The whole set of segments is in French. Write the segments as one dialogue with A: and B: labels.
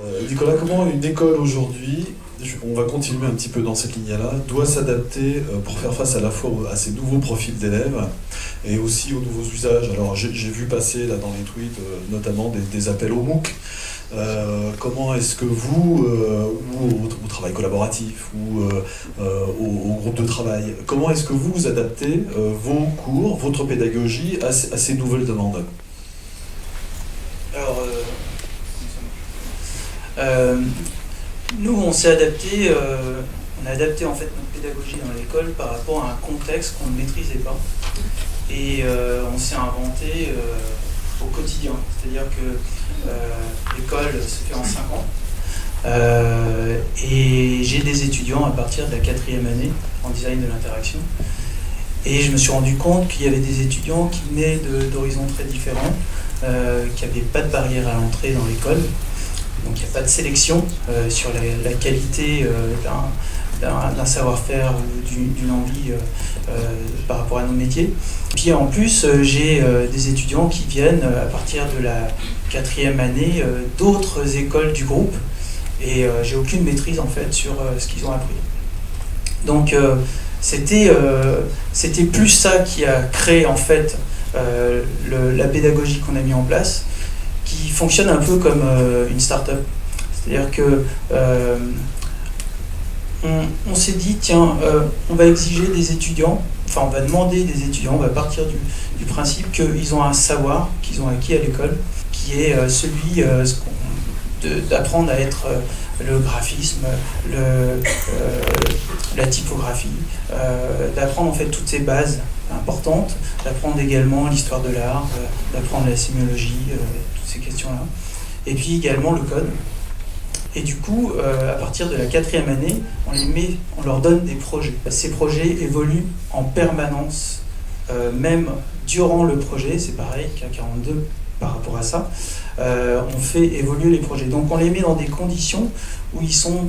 A: Nicolas, comment une école aujourd'hui, on va continuer un petit peu dans cette ligne-là, doit s'adapter pour faire face à la fois à ces nouveaux profils d'élèves et aussi aux nouveaux usages. Alors j'ai vu passer là dans les tweets notamment des appels au MOOC. Comment est-ce que vous, ou au travail collaboratif, ou au groupe de travail, comment est-ce que vous adaptez vos cours, votre pédagogie à ces nouvelles demandes?
B: Alors, nous, on s'est adapté, on a adapté en fait notre pédagogie dans l'école par rapport à un contexte qu'on ne maîtrisait pas. Et on s'est inventé au quotidien. C'est-à-dire que l'école se fait en 5 ans. Et j'ai des étudiants à partir de la 4e année en design de l'interaction. Et je me suis rendu compte qu'il y avait des étudiants qui venaient d'horizons très différents, qui n'avaient pas de barrière à l'entrée dans l'école. Donc il n'y a pas de sélection sur la qualité d'un savoir-faire ou d'une envie par rapport à nos métiers. Puis en plus, j'ai des étudiants qui viennent à partir de la 4e année d'autres écoles du groupe et j'ai aucune maîtrise en fait sur ce qu'ils ont appris. Donc c'était plus ça qui a créé en fait la pédagogie qu'on a mis en place, qui fonctionne un peu comme une start-up. C'est-à-dire que on s'est dit, tiens, on va exiger des étudiants, enfin on va demander des étudiants, on va partir du principe qu'ils ont un savoir qu'ils ont acquis à l'école, qui est celui d'apprendre à être le graphisme, la typographie, d'apprendre en fait toutes ces bases importantes, d'apprendre également l'histoire de l'art, d'apprendre la sémiologie, toutes ces questions-là, et puis également le code. Et du coup, à partir de la 4e année, on leur donne des projets. Ces projets évoluent en permanence, même durant le projet, c'est pareil qu'à 42 par rapport à ça, on fait évoluer les projets. Donc on les met dans des conditions où ils sont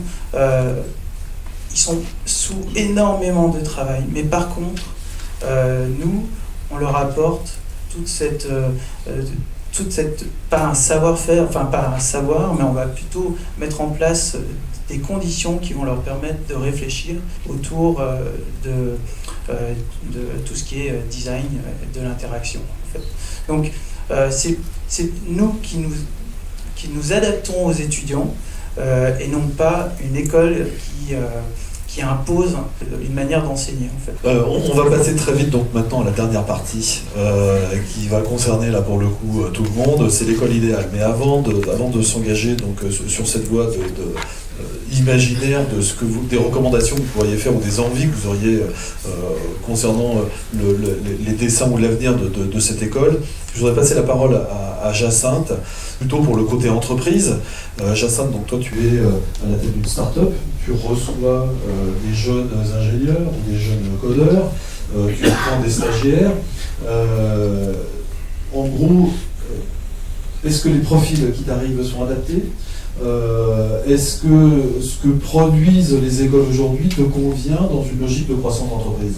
B: sous énormément de travail. Mais par contre, nous, on leur apporte toute cette pas un savoir-faire, enfin pas un savoir, mais on va plutôt mettre en place des conditions qui vont leur permettre de réfléchir autour de tout ce qui est design de l'interaction. En fait. Donc c'est nous qui nous adaptons aux étudiants et non pas une école qui impose une manière d'enseigner en fait.
A: On va passer très vite donc maintenant à la dernière partie qui va concerner là pour le coup tout le monde, c'est l'école idéale. Mais avant de s'engager donc sur cette voie imaginaire de ce que des recommandations que vous pourriez faire ou des envies que vous auriez concernant les dessins ou l'avenir de cette école, je voudrais passer la parole à Jacinthe, plutôt pour le côté entreprise. Jacinthe, donc toi tu es à la tête d'une start-up, tu reçois des jeunes ingénieurs ou des jeunes codeurs, tu reprends des stagiaires. En gros, est-ce que les profils qui t'arrivent sont adaptés ? Est-ce que ce que produisent les écoles aujourd'hui te convient dans une logique de croissance d'entreprise ?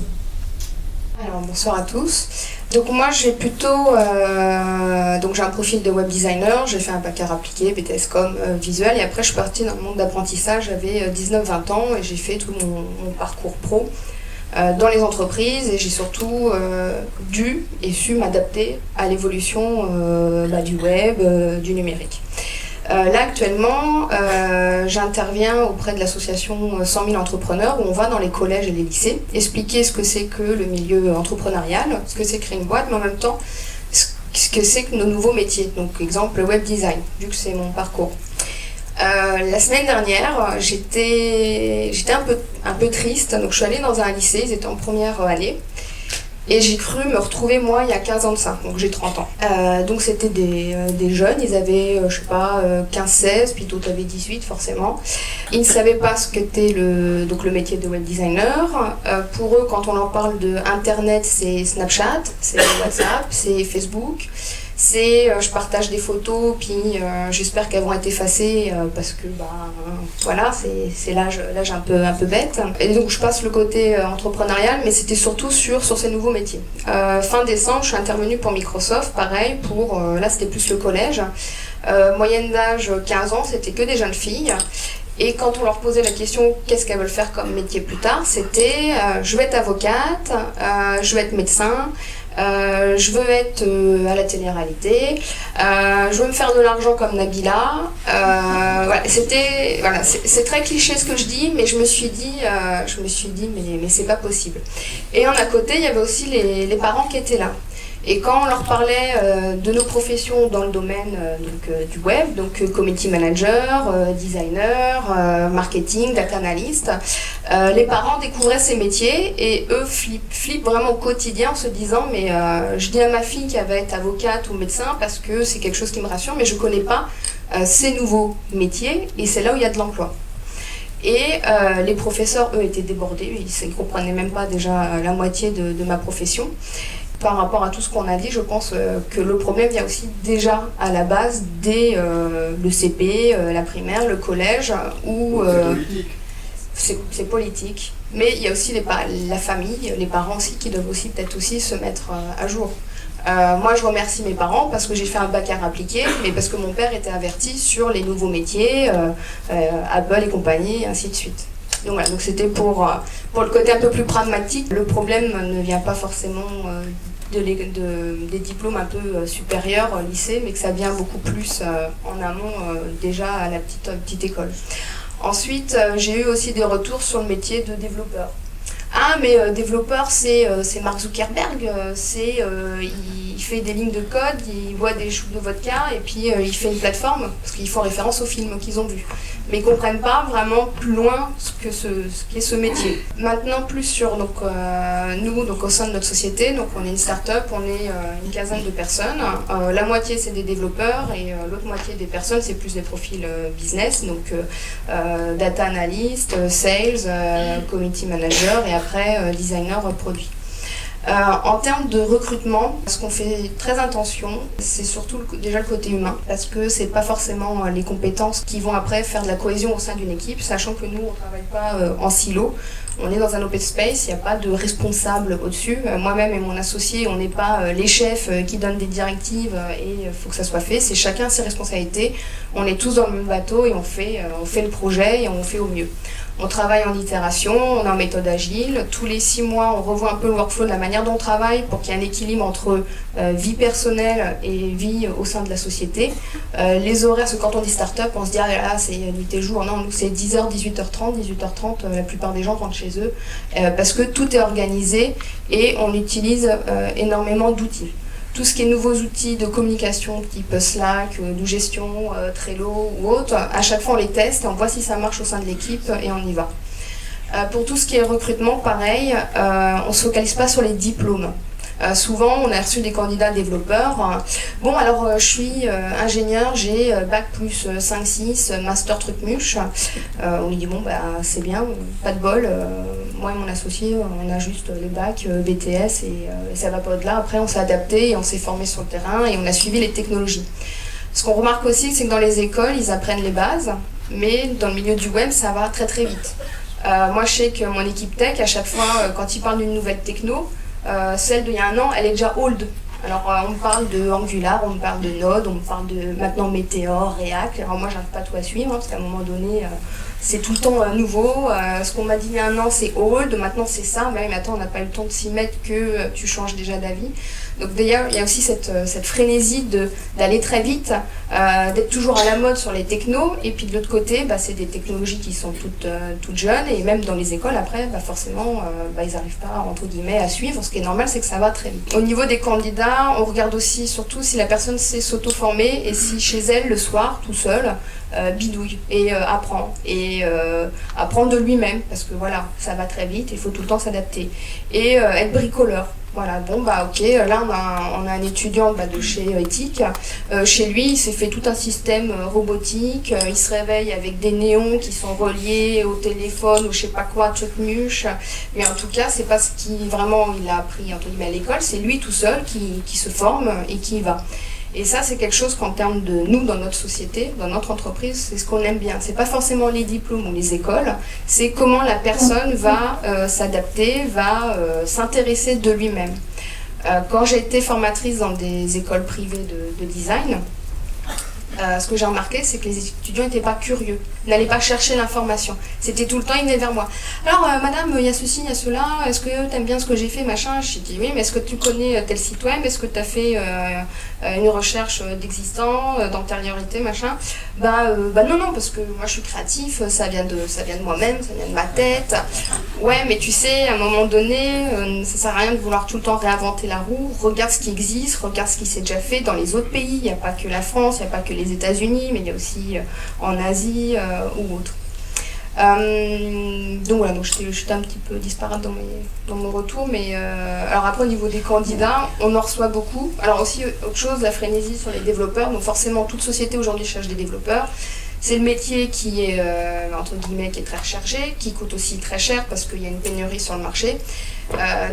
C: Alors bonsoir à tous. Donc moi j'ai plutôt j'ai un profil de web designer, j'ai fait un bac art appliqué, BTS Com, visuel, et après je suis partie dans le monde d'apprentissage, j'avais 19-20 ans et j'ai fait tout mon parcours pro dans les entreprises et j'ai surtout dû et su m'adapter à l'évolution du web, du numérique. Là actuellement, j'interviens auprès de l'association 100 000 entrepreneurs où on va dans les collèges et les lycées expliquer ce que c'est que le milieu entrepreneurial, ce que c'est créer une boîte, mais en même temps ce que c'est que nos nouveaux métiers. Donc exemple le web design, vu que c'est mon parcours. La semaine dernière, j'étais un peu triste, donc je suis allée dans un lycée, ils étaient en première année. Et j'ai cru me retrouver moi il y a 15 ans de ça, donc j'ai 30 ans. Donc c'était des jeunes, ils avaient 15-16, puis d'autres avaient 18 forcément. Ils ne savaient pas ce qu'était le métier de web designer. Pour eux, quand on leur parle de Internet, c'est Snapchat, c'est WhatsApp, c'est Facebook. C'est je partage des photos, puis j'espère qu'elles vont être effacées parce que voilà, c'est l'âge un peu bête. Et donc je passe le côté entrepreneurial, mais c'était surtout sur ces nouveaux métiers. Fin décembre, je suis intervenue pour Microsoft, pareil, là c'était plus le collège. Moyenne d'âge 15 ans, c'était que des jeunes filles. Et quand on leur posait la question qu'est-ce qu'elles veulent faire comme métier plus tard, c'était je veux être avocate, je veux être médecin, je veux être à la télé-réalité, je veux me faire de l'argent comme Nabila. Voilà, c'est très cliché ce que je dis, mais je me suis dit mais c'est pas possible. Et en à côté, il y avait aussi les parents qui étaient là. Et quand on leur parlait de nos professions dans le domaine du web, donc community manager, designer, marketing, data analyst, les parents découvraient ces métiers et eux flippent vraiment au quotidien en se disant mais je dis à ma fille qu'elle va être avocate ou médecin parce que c'est quelque chose qui me rassure, mais je ne connais pas ces nouveaux métiers et c'est là où il y a de l'emploi. Et les professeurs, eux, étaient débordés, ils ne comprenaient même pas déjà la moitié de ma profession. Par rapport à tout ce qu'on a dit, je pense que le problème vient aussi déjà à la base dès le CP, la primaire, le collège, où c'est politique. Mais il y a aussi la famille, les parents aussi, qui doivent aussi peut-être aussi se mettre à jour. Moi, je remercie mes parents parce que j'ai fait un bac à appliqué, mais parce que mon père était averti sur les nouveaux métiers, Apple et compagnie, et ainsi de suite. Donc voilà, donc c'était pour le côté un peu plus pragmatique. Le problème ne vient pas forcément des diplômes un peu supérieurs, lycée, mais que ça vient beaucoup plus en amont déjà à la petite école. Ensuite, j'ai eu aussi des retours sur le métier de développeur. Ah, mais développeur, c'est Mark Zuckerberg, il fait des lignes de code, il boit des shoots de vodka et puis il fait une plateforme, parce qu'ils font référence aux films qu'ils ont vus. Mais ils ne comprennent pas vraiment plus loin ce qu'est ce métier. Maintenant, plus sur nous, au sein de notre société, donc on est une start-up, on est une quinzaine de personnes. La moitié, c'est des développeurs et l'autre moitié des personnes, c'est plus des profils business, donc data analyst, sales, community manager et après designer produit. En termes de recrutement, ce qu'on fait très attention, c'est surtout déjà le côté humain, parce que c'est pas forcément les compétences qui vont après faire de la cohésion au sein d'une équipe, sachant que nous, on travaille pas en silo. On est dans un open space, il n'y a pas de responsable au-dessus. Moi-même et mon associé, on n'est pas les chefs qui donnent des directives et il faut que ça soit fait. C'est chacun ses responsabilités. On est tous dans le même bateau et on fait le projet et on fait au mieux. On travaille en itération, on est en méthode agile. Tous les 6 mois, on revoit un peu le workflow de la manière dont on travaille pour qu'il y ait un équilibre entre vie personnelle et vie au sein de la société. Les horaires, parce que quand on dit start-up, on se dit « Ah là, c'est nuit et jour ». Non, nous, c'est 10h, 18h30. 18h30, la plupart des gens rentrent chez eux parce que tout est organisé et on utilise énormément d'outils. Tout ce qui est nouveaux outils de communication type Slack, de gestion, Trello ou autre, à chaque fois on les teste et on voit si ça marche au sein de l'équipe et on y va. Pour tout ce qui est recrutement, pareil, on ne se focalise pas sur les diplômes. Souvent, on a reçu des candidats développeurs. Bon, alors je suis ingénieur, j'ai bac plus 5-6, master truc muche. On lui dit bon, bah c'est bien, pas de bol. Moi et mon associé, on a juste les bacs BTS et ça va pas au-delà. Après, on s'est adapté et on s'est formé sur le terrain et on a suivi les technologies. Ce qu'on remarque aussi, c'est que dans les écoles, ils apprennent les bases, mais dans le milieu du web, ça va très très vite. Moi, je sais que mon équipe tech, à chaque fois, quand ils parlent d'une nouvelle techno, celle d'il y a un an, elle est déjà old. Alors on me parle de Angular, on me parle de Node, on me parle de maintenant Meteor, React. Alors moi j'arrive pas tout à suivre parce qu'à un moment donné c'est tout le temps nouveau. Ce qu'on m'a dit il y a un an c'est old, maintenant c'est ça. Mais attends, on n'a pas eu le temps de s'y mettre que tu changes déjà d'avis. Donc d'ailleurs il y a aussi cette frénésie d'aller très vite, d'être toujours à la mode sur les technos. Et puis de l'autre côté, c'est des technologies qui sont toutes jeunes et même dans les écoles après, forcément ils n'arrivent pas entre guillemets à suivre. Ce qui est normal, c'est que ça va très vite. Au niveau des candidats, on regarde aussi surtout si la personne sait s'auto-former et si chez elle le soir tout seul bidouille et apprend et apprend de lui-même parce que voilà, ça va très vite, il faut tout le temps s'adapter et être bricoleur. Voilà, bon ok, là on a un étudiant de chez Ethic. Chez lui, il s'est fait tout un système robotique. Il se réveille avec des néons qui sont reliés au téléphone ou je sais pas quoi, truc muche. Mais en tout cas, c'est pas ce qui vraiment il a appris entre guillemets à l'école. C'est lui tout seul qui se forme et qui y va. Et ça, c'est quelque chose qu'en termes de nous, dans notre société, dans notre entreprise, c'est ce qu'on aime bien. C'est pas forcément les diplômes ou les écoles, c'est comment la personne va s'adapter, va s'intéresser de lui-même. Quand j'ai été formatrice dans des écoles privées de design, ce que j'ai remarqué, c'est que les étudiants n'étaient pas curieux, n'allaient pas chercher l'information. C'était tout le temps, ils venaient vers moi. Alors, madame, il y a ceci, il y a cela, est-ce que tu aimes bien ce que j'ai fait, machin? J'ai dit oui, mais est-ce que tu connais tel site web? Est-ce que tu as fait une recherche d'existant, d'antériorité, machin? Non, non, parce que moi je suis créatif, ça vient de moi-même, ça vient de ma tête. Ouais, mais tu sais, à un moment donné, ça sert à rien de vouloir tout le temps réinventer la roue. Regarde ce qui existe, regarde ce qui s'est déjà fait dans les autres pays. Il n'y a pas que la France, il n'y a pas que les États-Unis, mais il y a aussi en Asie ou autre. Donc voilà, donc j'étais un petit peu disparate dans mon retour, mais alors après au niveau des candidats, on en reçoit beaucoup. Alors aussi autre chose, la frénésie sur les développeurs, donc forcément toute société aujourd'hui cherche des développeurs. C'est le métier qui est, entre guillemets, qui est très recherché, qui coûte aussi très cher parce qu'il y a une pénurie sur le marché.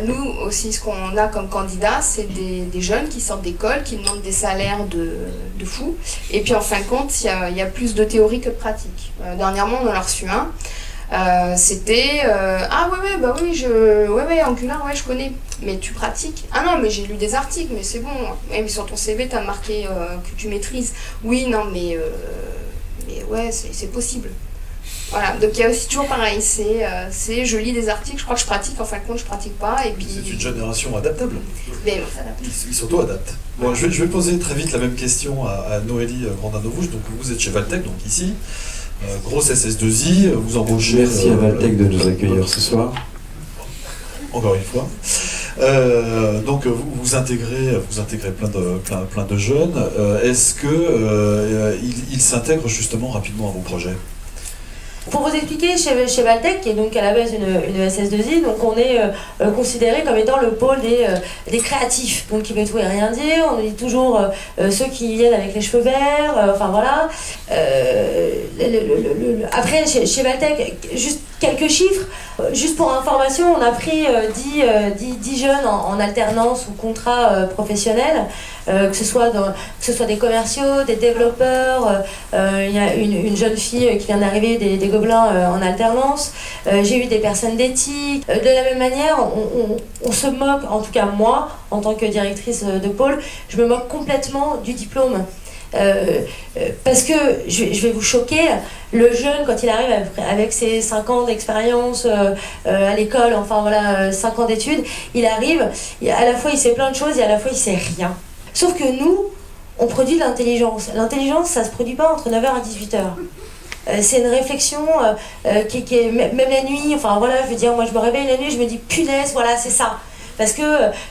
C: Nous aussi, ce qu'on a comme candidat, c'est des jeunes qui sortent d'école, qui demandent des salaires de fous. Et puis en fin de compte, il y a plus de théorie que de pratique. Dernièrement, on en a reçu un. C'était ah ouais, Angular, ouais, je connais. Mais tu pratiques? Ah non, mais j'ai lu des articles, mais c'est bon. Ouais, mais sur ton CV, tu as marqué que tu maîtrises. Oui, non, mais ouais, c'est possible. Voilà, donc il y a aussi toujours pareil, c'est je lis des articles, je crois que je pratique, en fin de compte je pratique pas, et puis...
A: C'est une génération adaptable.
C: Mais on s'adapte.
A: Ils s'auto-adaptent. Bon, je vais poser très vite la même question à Noélie Grandin-Novouche. Donc vous êtes chez Valtech, donc ici, grosse SS2I, vous embauchez...
D: Merci à Valtech de nous accueillir ce soir.
A: Encore une fois. Donc vous intégrez plein de jeunes. Est-ce que ils s'intègrent justement rapidement à vos projets?
E: Pour vous expliquer, chez Valtech, qui est donc à la base une SS2I, donc on est considéré comme étant le pôle des créatifs, donc qui veut tout et rien dire. On dit toujours ceux qui viennent avec les cheveux verts, enfin voilà. Après, chez Valtech, juste quelques chiffres. Juste pour information, on a pris 10 jeunes en alternance ou contrat professionnel, que ce soit des commerciaux, des développeurs. Il y a une jeune fille qui vient d'arriver des Gobelins en alternance. J'ai eu des personnes d'éthique. De la même manière, on se moque, en tout cas moi, en tant que directrice de pôle, je me moque complètement du diplôme. Parce que, je vais vous choquer, le jeune, quand il arrive avec ses 5 ans d'expérience à l'école, enfin voilà, 5 ans d'études, il arrive, à la fois il sait plein de choses et à la fois il sait rien. Sauf que nous, on produit de l'intelligence. L'intelligence, ça se produit pas entre 9h et 18h. C'est une réflexion qui est, même la nuit, enfin voilà, je veux dire, moi je me réveille la nuit, je me dis punaise, voilà, c'est ça. Parce que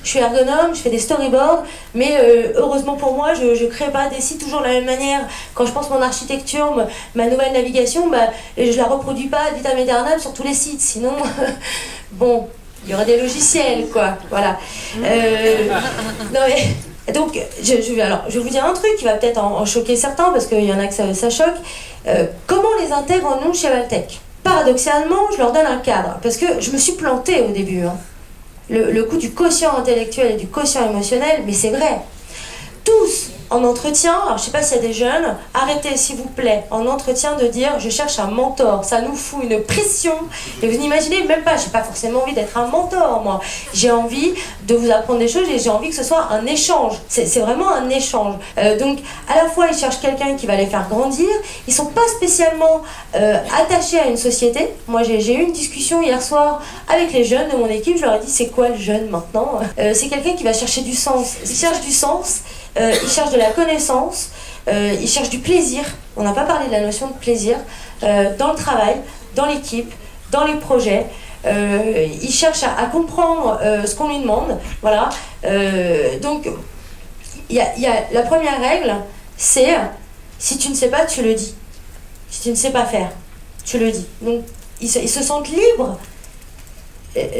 E: je suis ergonome, je fais des storyboards, mais heureusement pour moi, je ne crée pas des sites toujours de la même manière. Quand je pense mon architecture, ma nouvelle navigation, je la reproduis pas ad vitam aeternam sur tous les sites. Sinon, bon, il y aurait des logiciels, quoi. Voilà. Non mais, donc, je vais vous dire un truc qui va peut-être en choquer certains, parce qu'il y en a que ça choque. Comment les intègre-nous chez Valtech? Paradoxalement, je leur donne un cadre, parce que je me suis plantée au début. Le coup du quotient intellectuel et du quotient émotionnel, mais c'est vrai. Tous, en entretien, alors je sais pas s'il y a des jeunes, arrêtez s'il vous plaît, en entretien de dire je cherche un mentor, ça nous fout une pression, et vous n'imaginez même pas, j'ai pas forcément envie d'être un mentor moi, j'ai envie de vous apprendre des choses et j'ai envie que ce soit un échange, c'est vraiment un échange. Donc à la fois ils cherchent quelqu'un qui va les faire grandir, ils sont pas spécialement attachés à une société. Moi j'ai eu une discussion hier soir avec les jeunes de mon équipe, je leur ai dit c'est quoi le jeune maintenant? C'est quelqu'un qui va chercher du sens, il cherche du sens. Il cherche de la connaissance, il cherche du plaisir. On n'a pas parlé de la notion de plaisir dans le travail, dans l'équipe, dans les projets. Il cherche à comprendre ce qu'on lui demande. Voilà. Donc, il y a la première règle, c'est si tu ne sais pas, tu le dis. Si tu ne sais pas faire, tu le dis. Donc, ils se sentent libres.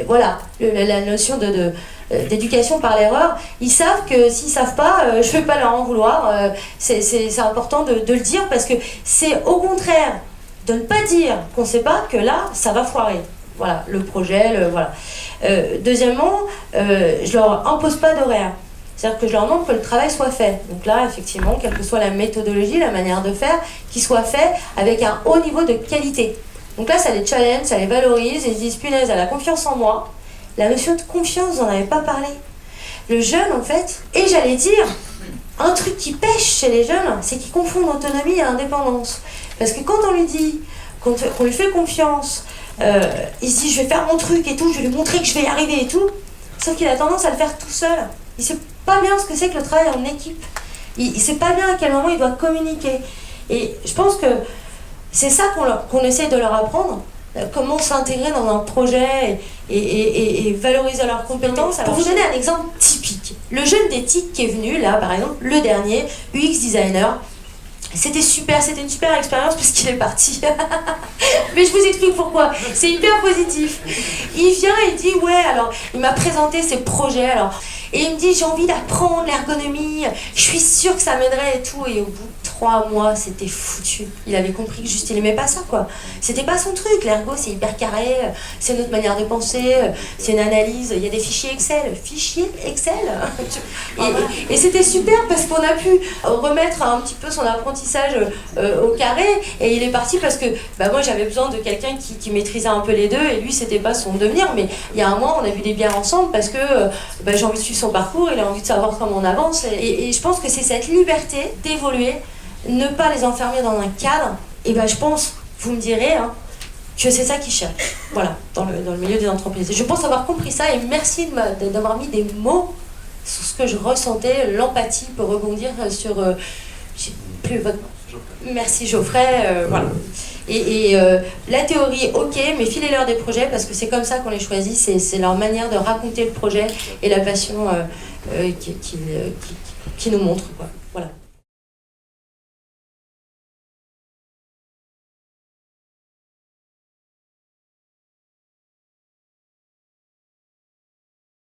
E: Voilà, la notion d'éducation par l'erreur, ils savent que s'ils ne savent pas, je ne vais pas leur en vouloir, c'est important de le dire parce que c'est au contraire de ne pas dire qu'on ne sait pas que là, ça va foirer. Voilà, le projet, voilà. Deuxièmement, je leur impose pas d'horaire. C'est-à-dire que je leur demande que le travail soit fait. Donc là, effectivement, quelle que soit la méthodologie, la manière de faire, qu'il soit fait avec un haut niveau de qualité. Donc là, ça les challenge, ça les valorise, et ils se disent, punaise, elle a confiance en moi. La notion de confiance, vous n'en avez pas parlé. Le jeune, en fait, et j'allais dire, un truc qui pêche chez les jeunes, c'est qu'ils confondent autonomie et indépendance. Parce que quand on lui dit, qu'on lui fait confiance, il se dit je vais faire mon truc et tout, je vais lui montrer que je vais y arriver et tout, sauf qu'il a tendance à le faire tout seul. Il sait pas bien ce que c'est que le travail en équipe. Il sait pas bien à quel moment il doit communiquer. Et je pense que c'est ça qu'on essaie de leur apprendre, comment s'intégrer dans un projet et valoriser leurs compétences. Alors, pour vous donner un exemple typique, le jeune d'éthique qui est venu, là par exemple, le dernier, UX designer, c'était super, c'était une super expérience parce qu'il est parti. Mais je vous explique pourquoi. C'est hyper positif. Il vient et il dit ouais, alors il m'a présenté ses projets, alors et il me dit j'ai envie d'apprendre l'ergonomie, je suis sûre que ça m'aiderait et tout. Et au bout de 3 mois, c'était foutu. Il avait compris que juste il aimait pas ça quoi. C'était pas son truc. L'ergo c'est hyper carré, c'est notre manière de penser, c'est une analyse. Il y a des fichiers Excel, et c'était super parce qu'on a pu remettre un petit peu son apprentissage au carré. Et il est parti parce que moi j'avais besoin de quelqu'un qui maîtrisait un peu les deux et lui c'était pas son devenir. Mais il y a un mois on a bu des bières ensemble parce que j'ai envie de suivre son parcours, il a envie de savoir comment on avance et je pense que c'est cette liberté d'évoluer, ne pas les enfermer dans un cadre. Et je pense, vous me direz que c'est ça qu'ils cherchent, voilà, dans le milieu des entreprises. Et je pense avoir compris ça et merci d'avoir mis des mots sur ce que je ressentais, l'empathie pour rebondir sur j'ai plus votre merci Geoffrey, voilà. Et la théorie, ok, mais filez-leur des projets parce que c'est comme ça qu'on les choisit, c'est leur manière de raconter le projet et la passion qui nous montre, quoi. Voilà.